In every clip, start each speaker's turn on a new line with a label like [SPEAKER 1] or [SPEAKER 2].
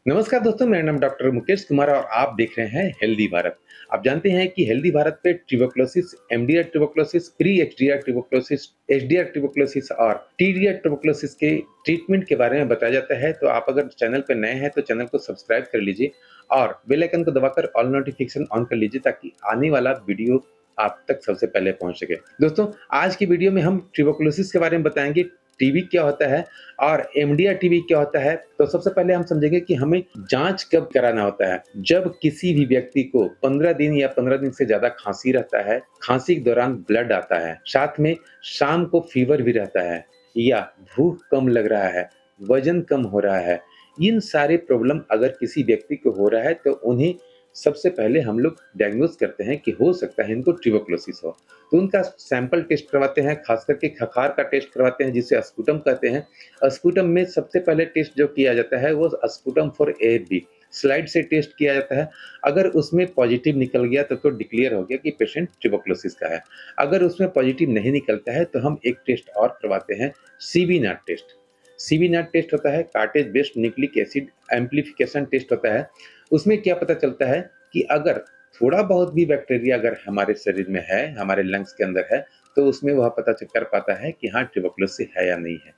[SPEAKER 1] नमस्कार दोस्तों, मेरा नाम डॉक्टर मुकेश कुमार और आप देख रहे हैं हेल्दी भारत। आप जानते हैं कि हेल्दी भारत पे tuberculosis, MDR tuberculosis, pre HDR tuberculosis, HDR tuberculosis और टीडीआर ट्यूबरकुलोसिस के ट्रीटमेंट के बारे में बताया जाता है। तो आप अगर चैनल पर नए हैं तो चैनल को सब्सक्राइब कर लीजिए और बेल आइकन को दबाकर ऑल नोटिफिकेशन ऑन कर लीजिए ताकि आने वाला वीडियो आप तक सबसे पहले पहुंच सके। दोस्तों, आज की वीडियो में हम ट्यूबरकुलोसिस के बारे में बताएंगे, टीबी क्या होता है और एमडीआर टीबी क्या होता है। तो सबसे पहले हम समझेंगे कि हमें जांच कब कराना होता है। जब किसी भी व्यक्ति को 15 दिन या 15 दिन से ज्यादा खांसी रहता है, खांसी के दौरान ब्लड आता है, साथ में शाम को फीवर भी रहता है या भूख कम लग रहा है, वजन कम हो रहा है, इन सारे प्रॉब्लम अगर किसी व्यक्ति को हो रहा है तो उन्हें सबसे पहले हम लोग डायग्नोज करते हैं कि हो सकता है इनको ट्यूबरकुलोसिस हो। तो उनका सैंपल टेस्ट करवाते हैं, खास करके खखार का टेस्ट करवाते हैं जिसे अस्पुटम कहते हैं। अस्पुटम में सबसे पहले टेस्ट जो किया जाता है वो अस्पुटम फॉर एएफबी स्लाइड से टेस्ट किया जाता है। अगर उसमें पॉजिटिव निकल गया तो डिक्लेयर हो गया कि पेशेंट ट्यूबरकुलोसिस का है। अगर उसमें पॉजिटिव नहीं निकलता है तो हम एक टेस्ट और करवाते हैं, CB NAAT test. CB NAAT test होता है cartridge based nucleic acid amplification test होता है। उसमें क्या पता चलता है कि अगर थोड़ा बहुत भी बैक्टीरिया अगर हमारे शरीर में है, हमारे लंग्स के अंदर है, तो उसमें वह पता कर पाता है कि हाँ ट्यूबरकुलोसिस है या नहीं है।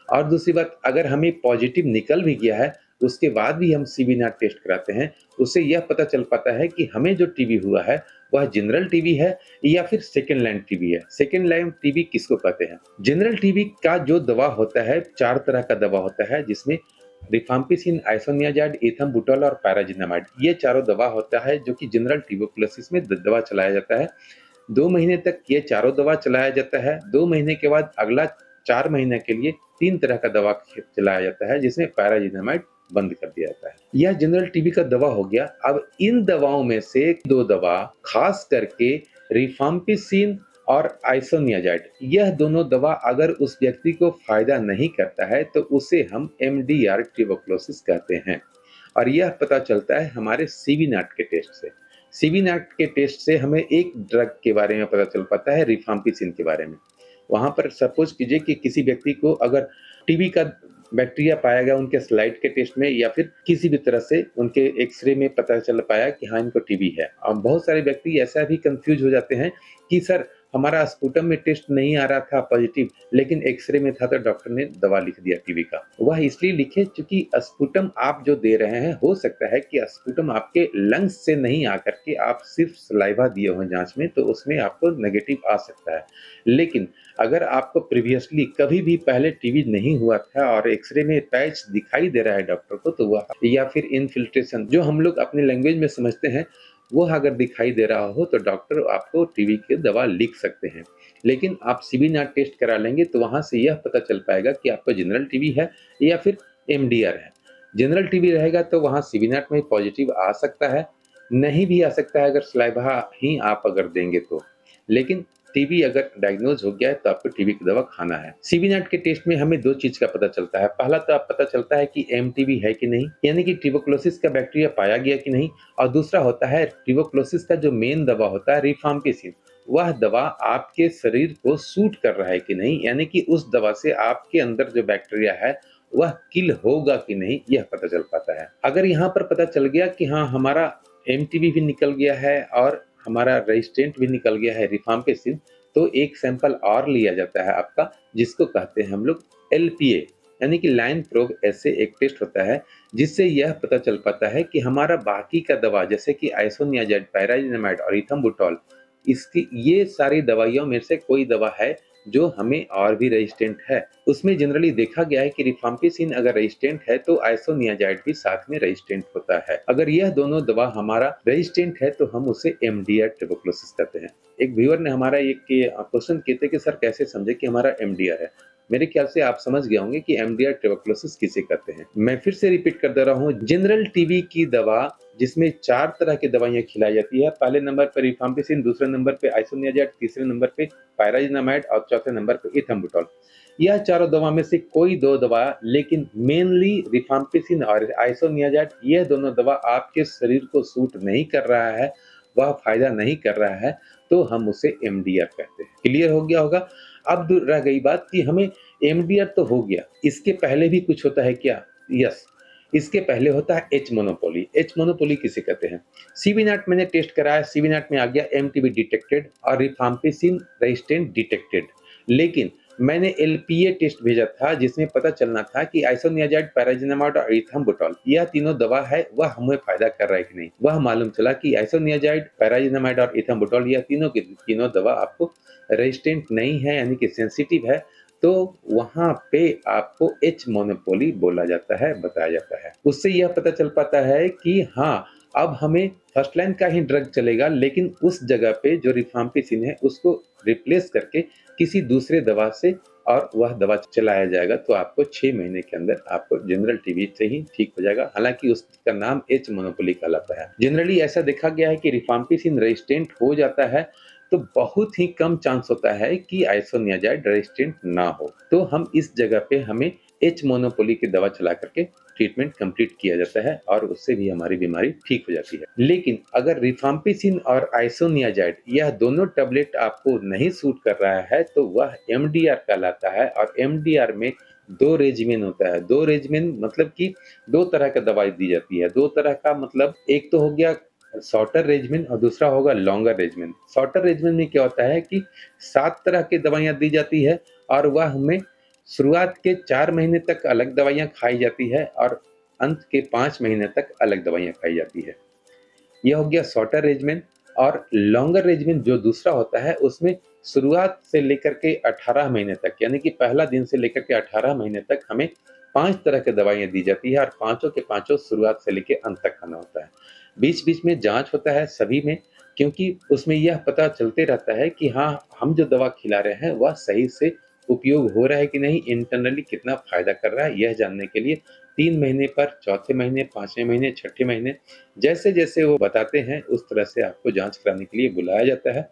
[SPEAKER 1] और दूसरी बात, अगर हमें पॉजिटिव निकल भी गया है उसके बाद भी हम सीबी नॉट टेस्ट कराते हैं, उससे यह पता चल पाता है कि हमें जो टीबी हुआ है वह जनरल टीबी है या फिर सेकेंड लाइन टीबी है। सेकेंड लाइन टीबी किसको कहते हैं? जनरल टीबी का जो दवा होता है, 4 तरह का दवा होता है जिसमें रिफाम्पिसिन, आइसोनियाज़िड, एथम्बुटोल और पैराजिनामाइड, ये चारों दवा होता है जो कि जनरल ट्यूबरकुलोसिस में दवा चलाया जाता है। 2 महीने तक ये चारों दवा चलाया जाता है। 2 महीने के बाद अगला 4 महीने के लिए 3 तरह का दवा चलाया जाता है जिसमें पैराजिनामाइड बंद कर दिया जाता है। यह जनरल टीबी का दवा हो गया। अब इन दवाओं में से 2 दवा, खास करके रिफाम्पिसिन और आइसोनियाज़िड, यह दोनों दवा अगर उस व्यक्ति को फायदा नहीं करता है तो उसे हम एमडीआर ट्यूबरकुलोसिस कहते हैं। और यह पता चलता है हमारे सीबी नॉट के टेस्ट से। सीबी नॉट के टेस्ट से हमें एक ड्रग के बारे में पता चल पाता है, रिफाम्पिसिन के बारे में। वहां पर सपोज कीजिए कि किसी व्यक्ति को अगर टीबी का बैक्टीरिया पाया गया उनके स्लाइड के टेस्ट में या फिर किसी भी तरह से उनके एक्सरे में पता चल पाया कि हाँ इनको टीबी है। और बहुत सारे व्यक्ति ऐसा भी कंफ्यूज हो जाते हैं कि सर हमारा स्पुटम में टेस्ट नहीं आ रहा था पॉजिटिव, लेकिन एक्सरे में था तो डॉक्टर ने दवा लिख दिया टीबी का। वह इसलिए लिखे क्योंकि स्पुटम आप जो दे रहे हैं, हो सकता है कि स्पुटम आपके लंग्स से नहीं आकर के आप सिर्फ सलाइवा दिए हो जांच में, तो उसमें आपको नेगेटिव आ सकता है। लेकिन अगर आपको प्रीवियसली कभी भी पहले टीबी नहीं हुआ था और एक्सरे में पैच दिखाई दे रहा है डॉक्टर को, तो वह या फिर इनफिल्ट्रेशन जो हम लोग अपने लैंग्वेज में समझते हैं, वो अगर दिखाई दे रहा हो तो डॉक्टर आपको टीबी की दवा लिख सकते हैं। लेकिन आप सीबी नॉट टेस्ट करा लेंगे तो वहां से यह पता चल पाएगा कि आपको जनरल टीबी है या फिर एमडीआर है। जनरल टीबी रहेगा तो वहां सीबी नॉट में पॉजिटिव आ सकता है, नहीं भी आ सकता है अगर स्लाइवा ही आप अगर देंगे तो। लेकिन टीबी अगर डायग्नोज हो गया है तो आपको टीबी की दवा खाना है। सीबी नॉट के टेस्ट में हमें 2 चीज का पता चलता है। पहला तो आप पता चलता है कि एमटीबी है कि नहीं, यानी कि ट्यूबरकुलोसिस का बैक्टीरिया पाया गया कि नहीं। और दूसरा होता है ट्यूबरकुलोसिस का जो मेन दवा होता है रिफाम्पिसिन, वह दवा आपके शरीर को सूट कर रहा है कि नहीं, यानी कि उस दवा से आपके अंदर जो बैक्टीरिया है वह किल होगा कि नहीं, यह पता चल पाता है। अगर यहाँ पर पता चल गया कि हाँ हमारा एमटीबी भी निकल गया है और हमारा रेजिस्टेंट भी निकल गया है रिफाम्पिसिन, तो एक सैंपल और लिया जाता है आपका, जिसको कहते हैं हम लोग एलपीए, यानी कि लाइन प्रोब ऐसे एक टेस्ट होता है जिससे यह पता चल पाता है कि हमारा बाकी का दवा जैसे कि आइसोनियाज़िड, पैराजिनामाइड और इथम्बुटोल, इसकी ये सारी दवाइयों में से कोई दवा है जो हमें और भी रेजिस्टेंट है। उसमें जनरली देखा गया है कि रिफाम्पिसिन अगर रेजिस्टेंट है तो आइसोनियाज़िड भी साथ में रेजिस्टेंट होता है। अगर यह दोनों दवा हमारा रेजिस्टेंट है तो हम उसे एमडीआर ट्यूबरकुलोसिस कहते हैं। एक व्यूअर ने हमारा एक क्वेश्चन किए थे कि सर कैसे समझे कि हमारा एमडीआर है। मेरे ख्याल से आप समझ गए होंगे कि एमडीआर ट्यूबरकुलोसिस किसे कहते हैं। मैं फिर से रिपीट कर दे रहा हूँ, जनरल टीबी की दवा जिसमें 4 तरह की दवाइयां खिलाई जाती है। पहले नंबर पर रिफाम्पिसिन, दूसरे नंबर पे आइसोनियाज़िड, तीसरे नंबर पे पैराजिनामाइड और चौथे नंबर पे इथम्बुटोल। यह चारों दवा में से कोई 2 दवा, लेकिन मेनली रिफाम्पिसिन और आइसोनियाज़िड, यह दोनों दवा आपके शरीर को सूट नहीं कर रहा है, वह फायदा नहीं कर रहा है, तो हम उसे एमडीआर कहते हैं। क्लियर हो गया होगा। अब रह गई बात कि हमें एमडीआर तो हो गया, इसके पहले भी कुछ होता है क्या? यस, इसके पहले होता है एच मोनोपोली। एच मोनोपोली किसे कहते हैं? सीवी नॉट मैंने टेस्ट कराया, सीवी नॉट में आ गया एमटीबी डिटेक्टेड और रिफाम्पिसिन रेजिस्टेंट डिटेक्टेड। लेकिन मैंने एलपीए टेस्ट भेजा था जिसमें पता चलना था कि आइसोनियाज़ाइड, पैराज़िनामाइड और इथाम्बुटोल यह तीनों दवा है वह हमें फ़ायदा कर रहा है कि नहीं। वह मालूम चला कि आइसोनियाज़ाइड, पैराज़िनामाइड और इथाम्बुटोल यह तीनों की तीनों दवा आपको रेजिस्टेंट नहीं है, यानी कि सेंसिटिव है। तो वहाँ पे आपको एच मोनोपोली बोला जाता है, बताया जाता है। उससे यह पता चल पाता है कि हाँ, अब हमें फर्स्ट लाइन का ही ड्रग चलेगा, लेकिन उस जगह पे जो रिफाम्पिसिन है उसको रिप्लेस करके किसी दूसरे दवा से और वह दवा चलाया जाएगा, तो आपको 6 महीने के अंदर आपको जनरल टीबी से ही ठीक हो जाएगा। हालाँकि उसका नाम एच मोनोपोली कहलाता है। जनरली ऐसा देखा गया है कि रिफाम्पिसिन रेजिस्टेंट हो जाता है तो बहुत ही कम चांस होता है कि आइसोनियाज़ाइड रेजिस्टेंट ना हो। तो हम इस जगह पे हमें एच मोनोपोली की दवा चला करके ट्रीटमेंट कंप्लीट किया जाता है और उससे भी हमारी बीमारी ठीक हो जाती है। लेकिन अगर रिफाम्पिसिन और आइसोनियाज़ाइड यह दोनों टैबलेट आपको नहीं सूट कर रहा है तो वह एमडीआर कहलाता है और एमडीआर में 2 रेजिमेन होता है। 2 रेजिमेन मतलब कि 2 तरह का दवाई दी जाती है। 2 तरह का मतलब एक तो हो गया शॉर्टर रेजिमेन और दूसरा होगा लॉन्गर रेजिमेन। शॉर्टर रेजिमेन में क्या होता है कि 7 तरह की दवाइयाँ दी जाती है और वह हमें शुरुआत के 4 महीने तक अलग दवाइयाँ खाई जाती है और अंत के 5 महीने तक अलग दवाइयाँ खाई जाती है। यह हो गया शॉर्टर रेजिमेन। और लॉन्गर रेजिमेन जो दूसरा होता है उसमें शुरुआत से लेकर के 18 महीने तक, यानी कि पहला दिन से लेकर के 18 महीने तक हमें 5 तरह की दवाइयाँ दी जाती है और पाँचों के पाँचों शुरुआत से लेके अंत तक खाना होता है। बीच-बीच में जाँच होता है सभी में, क्योंकि उसमें यह पता चलते रहता है कि हाँ, हम जो दवा खिला रहे हैं वह सही से उपयोग हो रहा है कि नहीं, इंटरनली कितना फ़ायदा कर रहा है, यह जानने के लिए 3 महीने पर, चौथे महीने, 5वें महीने, छठे महीने जैसे-जैसे वो बताते हैं उस तरह से आपको जाँच कराने के लिए बुलाया जाता है।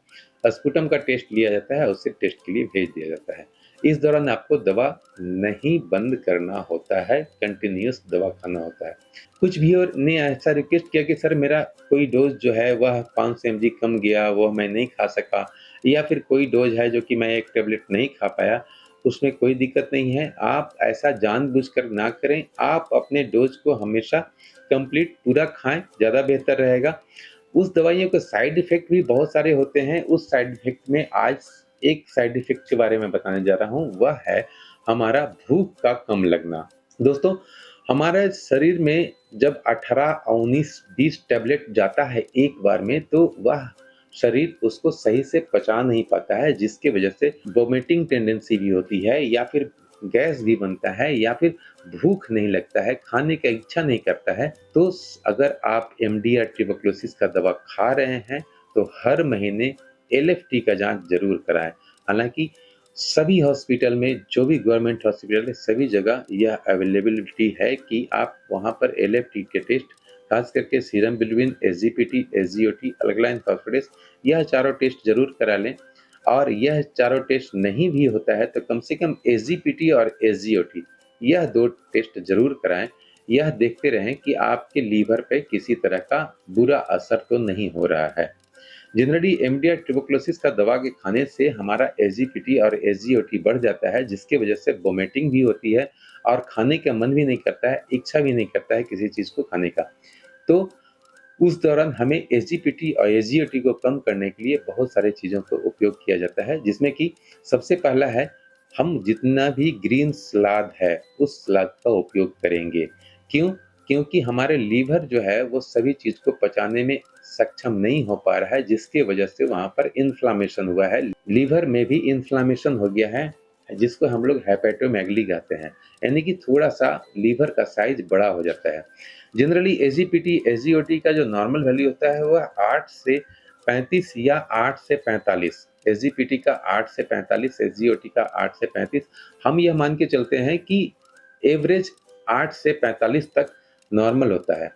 [SPEAKER 1] स्पुटम का टेस्ट लिया जाता है, उसे टेस्ट के लिए भेज दिया जाता है। इस दौरान आपको दवा नहीं बंद करना होता है, कंटिन्यूअस दवा खाना होता है। कुछ व्यूअर ने ऐसा रिक्वेस्ट किया कि सर मेरा कोई डोज़ जो है वह 500 एमजी कम गया, वो मैं नहीं खा सका, या फिर कोई डोज़ है जो कि मैं 1 टैबलेट नहीं खा पाया। उसमें कोई दिक्कत नहीं है, आप ऐसा जानबूझकर ना करें, आप अपने डोज़ को हमेशा कंप्लीट पूरा खाएँ, ज़्यादा बेहतर रहेगा। उस दवाइयों के साइड इफ़ेक्ट भी बहुत सारे होते हैं, उस साइड इफ़ेक्ट में आज एक साइड इफ़ेक्ट के बारे में बताने जा रहा हूँ, वह है हमारा भूख का कम लगना। दोस्तों, हमारे शरीर में जब 18, 19, 20 टैबलेट जाता है एक बार में, तो वह शरीर उसको सही से पचा नहीं पाता है, जिसकी वजह से वोमिटिंग टेंडेंसी भी होती है या फिर गैस भी बनता है या फिर भूख नहीं लगता है, खाने का इच्छा नहीं करता है। तो अगर आप एमडी या ट्यूबरकुलोसिस का दवा खा रहे हैं, तो हर महीने एलएफटी का जाँच ज़रूर कराएँ। हालाँकि सभी हॉस्पिटल में, जो भी गवर्नमेंट हॉस्पिटल है, सभी जगह यह अवेलेबिलिटी है कि आप वहाँ पर एलएफटी के टेस्ट, खास करके serum bilirubin, SGPT, SGOT, alkaline phosphatase, यह चारों टेस्ट ज़रूर करा लें। और यह चारों टेस्ट नहीं भी होता है तो कम से कम एसजीपीटी और एसजीओटी यह 2 टेस्ट ज़रूर कराएँ। यह देखते रहें कि आपके लीवर पे किसी तरह का बुरा असर तो नहीं हो रहा है। जनरली एमडी या ट्यूबरकुलोसिस का दवा के खाने से हमारा एसजीपीटी और एसजीओटी बढ़ जाता है, जिसकी वजह से वोमिटिंग भी होती है और खाने का मन भी नहीं करता है, इच्छा भी नहीं करता है किसी चीज़ को खाने का। तो उस दौरान हमें एसजीपीटी और एसजीओटी को कम करने के लिए बहुत सारी चीज़ों का उपयोग किया जाता है, जिसमें कि सबसे पहला है, हम जितना भी ग्रीन सलाद है, उस सलाद का उपयोग करेंगे। क्यों? क्योंकि हमारे लीवर जो है, वो सभी चीज़ को पचाने में सक्षम नहीं हो पा रहा है, जिसकी वजह से वहाँ पर इन्फ्लेमेशन हुआ है। लीवर में भी इन्फ्लेमेशन हो गया है, जिसको हम लोग हेपेटोमेगली कहते हैं, यानी कि थोड़ा-सा लीवर का साइज़ बड़ा हो जाता है। जनरली एसजीपीटी, एसजीओटी का जो नॉर्मल वैल्यू होता है वह 8 से 35 या 8 से 45, एसजीपीटी का 8 से 45, एसजीओटी का 8 से 35। हम यह मान के चलते हैं कि एवरेज 8 से 45 तक नॉर्मल होता है।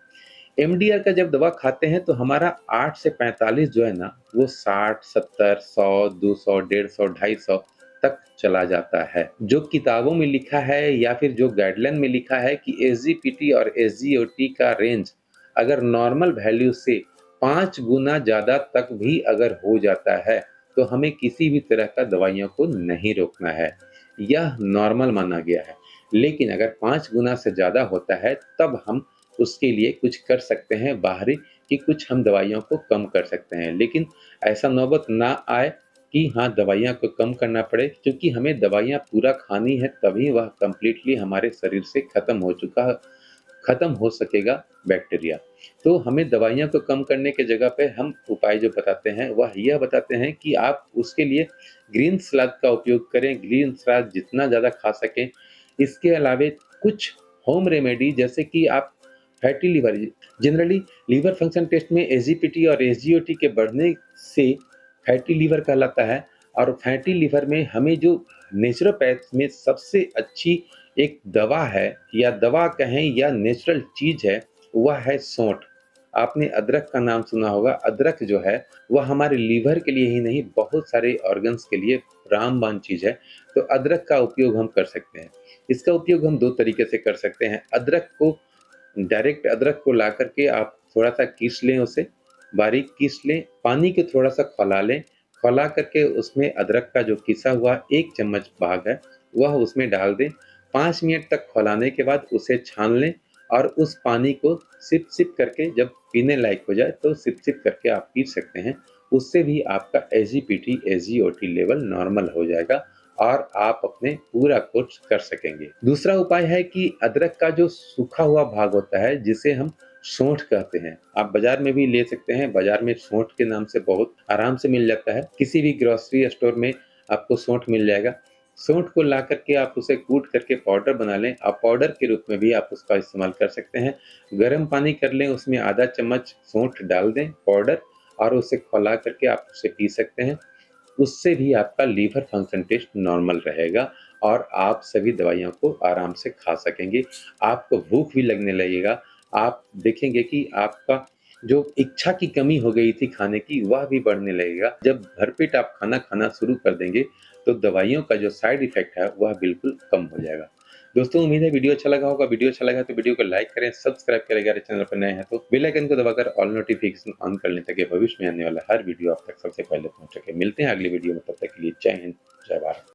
[SPEAKER 1] एमडीआर का जब दवा खाते हैं तो हमारा 8 से 45 जो है ना, वो 60, 70, 100, 200, 150, 250 तक चला जाता है। जो किताबों में लिखा है या फिर जो गाइडलाइन में लिखा है कि एसजीपीटी और एसजीओटी का रेंज अगर नॉर्मल वैल्यू से 5 गुना ज़्यादा तक भी अगर हो जाता है, तो हमें किसी भी तरह का दवाइयों को नहीं रोकना है। यह नॉर्मल माना गया है। लेकिन अगर 5 गुना से ज़्यादा होता है तब हम उसके लिए कुछ कर सकते हैं बाहरी, कि कुछ हम दवाइयों को कम कर सकते हैं। लेकिन ऐसा नौबत ना आए कि हाँ, दवाइयाँ को कम करना पड़े, क्योंकि हमें दवाइयाँ पूरा खानी है, तभी वह कंप्लीटली हमारे शरीर से खत्म हो सकेगा बैक्टीरिया। तो हमें दवाइयों को कम करने की जगह पे हम उपाय जो बताते हैं, वह यह बताते हैं कि आप उसके लिए ग्रीन सलाद का उपयोग करें, ग्रीन सलाद जितना ज़्यादा खा सकें। इसके अलावे कुछ होम रेमेडी, जैसे कि आप fatty liver, generally liver function test में एसजीपीटी और एसजीओटी के बढ़ने से फैटी लिवर कहलाता है। और फैटी लिवर में हमें जो नेचुरोपैथ में सबसे अच्छी एक दवा है, या दवा कहें या नेचुरल चीज़ है, वह है सौंठ। आपने अदरक का नाम सुना होगा। अदरक जो है वह हमारे लीवर के लिए ही नहीं, बहुत सारे ऑर्गन्स के लिए रामबाण चीज़ है। तो अदरक का उपयोग हम कर सकते हैं। इसका उपयोग हम 2 तरीके से कर सकते हैं। डायरेक्ट अदरक को ला कर के आप थोड़ा-सा कीस लें उसे, बारीक कीस लें, पानी को थोड़ा-सा खौला लें, खौला करके उसमें अदरक का जो पिसा हुआ 1 चम्मच भाग है, वह उसमें डाल दें। 5 मिनट तक खौलाने के बाद उसे छान लें और उस पानी को सिप-सिप करके जब पीने लायक हो जाए, तो सिप-सिप करके आप पी सकते हैं। उससे भी आपका एसजीपीटी, एसजीओटी लेवल नॉर्मल हो जाएगा और आप अपने पूरा कोर्स कर सकेंगे। दूसरा उपाय है कि अदरक का जो सूखा हुआ भाग होता है, जिसे हम सौंठ कहते हैं, आप बाज़ार में भी ले सकते हैं। बाज़ार में सौंठ के नाम से बहुत आराम से मिल जाता है। किसी भी ग्रोसरी स्टोर में आपको सौंठ मिल जाएगा। सौंठ को ला कर के आप उसे कूट करके पाउडर बना लें। आप पाउडर के रूप में भी आप उसका इस्तेमाल कर सकते हैं। गरम पानी कर लें, उसमें आधा चम्मच सौंठ डाल दें पाउडर, और उसे खौला करके आप उसे पी सकते हैं। उससे भी आपका लीवर फंक्शन टेस्ट नॉर्मल रहेगा और आप सभी दवाइयों को आराम से खा सकेंगे। आपको भूख भी लगने लगेगा। आप देखेंगे कि आपका जो इच्छा की कमी हो गई थी खाने की, वह भी बढ़ने लगेगा। जब भरपेट आप खाना खाना शुरू कर देंगे, तो दवाइयों का जो साइड इफ़ेक्ट है, वह बिल्कुल कम हो जाएगा। दोस्तों, उम्मीद है वीडियो अच्छा लगा होगा। वीडियो अच्छा लगा तो वीडियो को लाइक करें, सब्सक्राइब करें, अगर चैनल पर नए हैं तो बेल आइकन को दबाकर ऑल नोटिफिकेशन ऑन कर लें, ताकि भविष्य में आने वाला हर वीडियो आप तक सबसे पहले पहुंच सके। मिलते हैं अगली वीडियो में, तब तक के लिए जय हिंद, जय भारत।